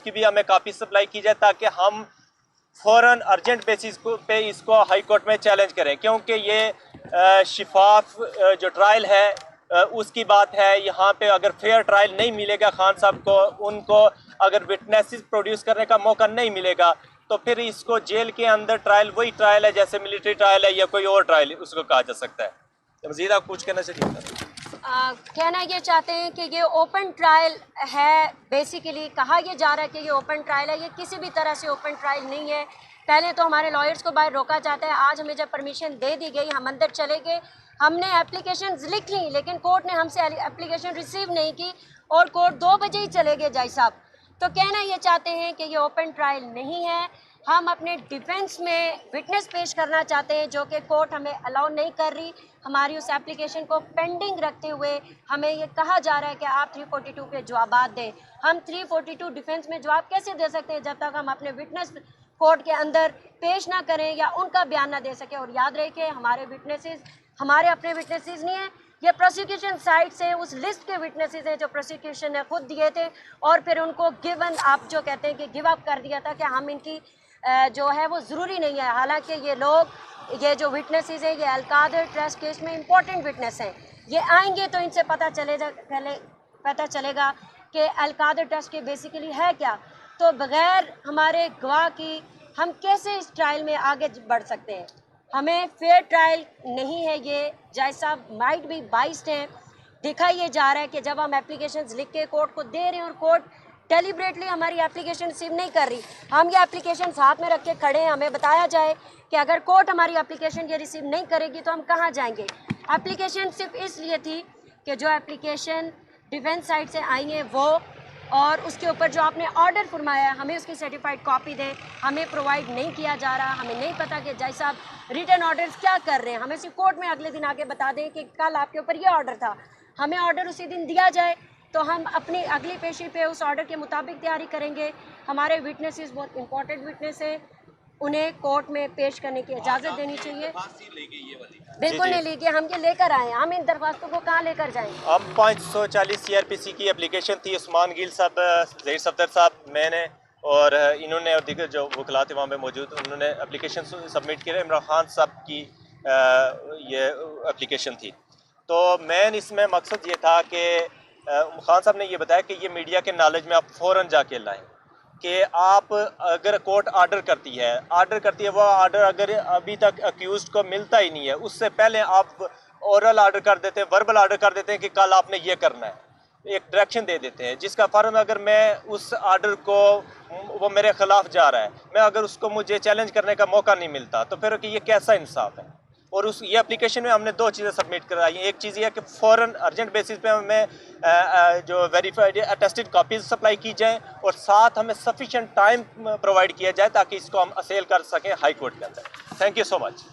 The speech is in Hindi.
की भी हमें काफ़ी सप्लाई की जाए ताकि हम फ़ौरन अर्जेंट बेसिस पे इसको हाई कोर्ट में चैलेंज करें, क्योंकि ये शिफाफ जो ट्रायल है उसकी बात है। यहाँ पे अगर फेयर ट्रायल नहीं मिलेगा खान साहब को, उनको अगर विटनेसेस प्रोड्यूस करने का मौका नहीं मिलेगा, तो फिर इसको जेल के अंदर ट्रायल वही ट्रायल है जैसे मिलिट्री ट्रायल है या कोई और ट्रायल उसको कहा जा सकता है। मज़ीद आप कुछ कहना चाहिए? कहना ये चाहते हैं कि ये ओपन ट्रायल है। बेसिकली कहा यह जा रहा है कि ये ओपन ट्रायल है, ये किसी भी तरह से ओपन ट्रायल नहीं है। पहले तो हमारे लॉयर्स को बाहर रोका जाता है, आज हमें जब परमिशन दे दी गई हम अंदर चले गए, हमने एप्लीकेशन लिख ली, लेकिन कोर्ट ने हमसे एप्लीकेशन रिसीव नहीं की और कोर्ट 2 बजे ही चले गए जज साहब। तो कहना ये चाहते हैं कि ये ओपन ट्रायल नहीं है। हम अपने डिफेंस में विटनेस पेश करना चाहते हैं जो कि कोर्ट हमें अलाउ नहीं कर रही। हमारी उस एप्लीकेशन को पेंडिंग रखते हुए हमें ये कहा जा रहा है कि आप 342 पे जवाब दें। हम 342 डिफेंस में जवाब कैसे दे सकते हैं जब तक हम अपने विटनेस कोर्ट के अंदर पेश ना करें या उनका बयान ना दे सकें। और याद रखें, हमारे विटनेसेस हमारे अपने विटनेसेस नहीं हैं, ये प्रोसिक्यूशन साइड से उस लिस्ट के विटनेसेस हैं जो प्रोसिक्यूशन ने खुद दिए थे और फिर उनको गिवन आप जो कहते हैं कि गिव अप कर दिया था कि हम इनकी जो है वो ज़रूरी नहीं है। हालांकि ये लोग, ये जो विटनेसेस हैं, ये अल-कादर ट्रस्ट केस में इंपॉर्टेंट विटनेस हैं। ये आएंगे तो इनसे पता चलेगा कि अल-कादर ट्रस्ट के बेसिकली है क्या। तो बग़ैर हमारे गवाह की हम कैसे इस ट्रायल में आगे बढ़ सकते हैं? हमें फेयर ट्रायल नहीं है। ये जज साहब माइट भी बाइस्ड हैं। देखा ये जा रहा है कि जब हम एप्लीकेशंस लिख के कोर्ट को दे रहे हैं और कोर्ट डेलिब्रेटली हमारी एप्लीकेशन रिसीव नहीं कर रही, हम ये एप्लीकेशन हाथ में रख के खड़े हैं। हमें बताया जाए कि अगर कोर्ट हमारी एप्लीकेशन ये रिसीव नहीं करेगी तो हम कहाँ जाएंगे। एप्लीकेशन सिर्फ इसलिए थी कि जो एप्लीकेशन डिफेंस साइड से आई है वो, और उसके ऊपर जो आपने ऑर्डर फरमाया है हमें उसकी सर्टिफाइड कॉपी दें, हमें प्रोवाइड नहीं किया जा रहा। हमें नहीं पता कि जज साहब रिटन ऑर्डर्स क्या कर रहे हैं। हमें सिर्फ कोर्ट में अगले दिन आके बता दें कि कल आपके ऊपर ये ऑर्डर था, हमें ऑर्डर उसी दिन दिया जाए तो हम अपनी अगली पेशी पे उस ऑर्डर के मुताबिक तैयारी करेंगे। हमारे विटनेसेस बहुत इंपॉर्टेंट विटनेस हैं, उन्हें कोर्ट में पेश करने की इजाज़त देनी चाहिए। बिल्कुल नहीं ली गई, हम ये लेकर आए हैं। हम इन दरख्वास्तों को कहाँ लेकर जाएंगे? हम 540 CRPC की एप्लीकेशन थी, उस्मान गिल साहब, ज़हीर सफदर साहब, मैंने और इन्होंने और दीगर जो वकला थे वहाँ पे मौजूद, उन्होंने एप्लीकेशन सबमिट किया। इमरान खान साहब की ये एप्लीकेशन थी। तो मेन इसमें मकसद ये था कि खान साहब ने ये बताया कि ये मीडिया के नॉलेज में आप फ़ौरन जाके लाएँ कि आप अगर कोर्ट ऑर्डर करती है वो ऑर्डर अगर अभी तक अक्यूज को मिलता ही नहीं है, उससे पहले आप ओरल ऑर्डर कर देते हैं, वर्बल ऑर्डर कर देते हैं कि कल आपने ये करना है, एक डायरेक्शन दे देते हैं, जिसका फ़र्म अगर मैं उस ऑर्डर को, वो मेरे ख़िलाफ़ जा रहा है, मैं अगर उसको मुझे चैलेंज करने का मौका नहीं मिलता तो फिर कि ये कैसा इंसाफ है। और उस ये एप्लीकेशन में हमने 2 चीज़ें सबमिट कराई हैं। एक चीज़ ये है कि फ़ौरन अर्जेंट बेसिस पे हमें जो वेरीफाइड अटेस्टेड कॉपीज़ सप्लाई की जाए और साथ हमें सफिशेंट टाइम प्रोवाइड किया जाए ताकि इसको हम असेल कर सकें हाई कोर्ट के अंदर। Thank you so much.